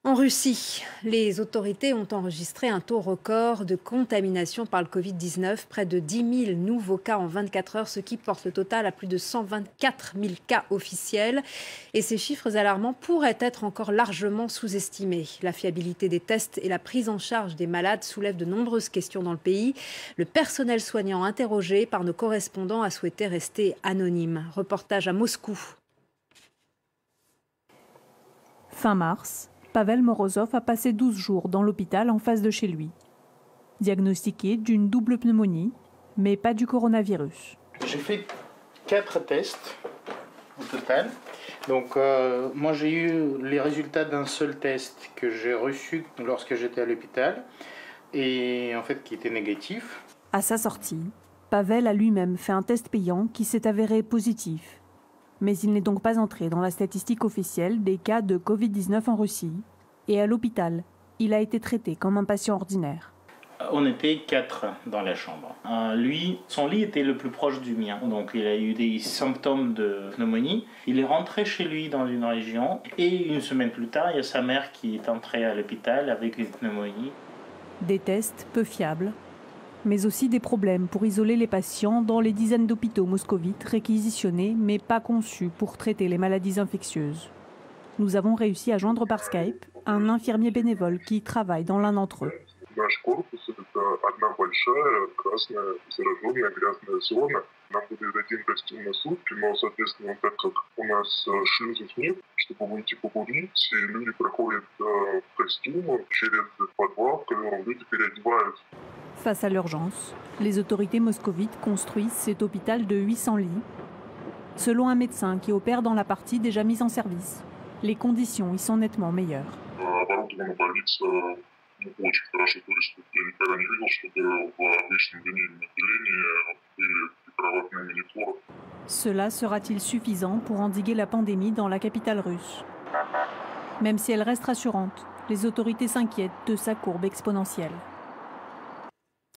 En Russie, les autorités ont enregistré un taux record de contamination par le Covid-19, près de 10 000 nouveaux cas en 24 heures, ce qui porte le total à plus de 124 000 cas officiels. Et ces chiffres alarmants pourraient être encore largement sous-estimés. La fiabilité des tests et la prise en charge des malades soulèvent de nombreuses questions dans le pays. Le personnel soignant interrogé par nos correspondants a souhaité rester anonyme. Reportage à Moscou. Fin mars, Pavel Morozov a passé 12 jours dans l'hôpital en face de chez lui. Diagnostiqué d'une double pneumonie, mais pas du coronavirus. J'ai fait 4 tests au total. Donc moi j'ai eu les résultats d'un seul test que j'ai reçu lorsque j'étais à l'hôpital et en fait qui était négatif. À sa sortie, Pavel a lui-même fait un test payant qui s'est avéré positif. Mais il n'est donc pas entré dans la statistique officielle des cas de Covid-19 en Russie. Et à l'hôpital, il a été traité comme un patient ordinaire. On était 4 dans la chambre. Lui, son lit était le plus proche du mien. Donc il a eu des symptômes de pneumonie. Il est rentré chez lui dans une région. Et une semaine plus tard, il y a sa mère qui est entrée à l'hôpital avec une pneumonie. Des tests peu fiables, mais aussi des problèmes pour isoler les patients dans les dizaines d'hôpitaux moscovites réquisitionnés mais pas conçus pour traiter les maladies infectieuses. Nous avons réussi à joindre par Skype un infirmier bénévole qui travaille dans l'un d'entre eux. Наш корпус – это одна большая красная зараженная грязная зона. Нам выдают один костюм на сутки, но, соответственно, так как у нас шлюзов нет, чтобы выйти покурить, люди проходят в костюмах через подвал, в котором люди переодеваются. Face à l'urgence, les autorités moscovites construisent cet hôpital de 800 lits. Selon un médecin qui opère dans la partie déjà mise en service, les conditions y sont nettement meilleures. Очень хорошо, то есть я никогда не видел, чтобы в обычном линейном отделении были прикроватные мониторы. Cela sera-t-il suffisant pour endiguer la pandémie dans la capitale russe? Même si elle reste rassurante, les autorités s'inquiètent de sa courbe exponentielle.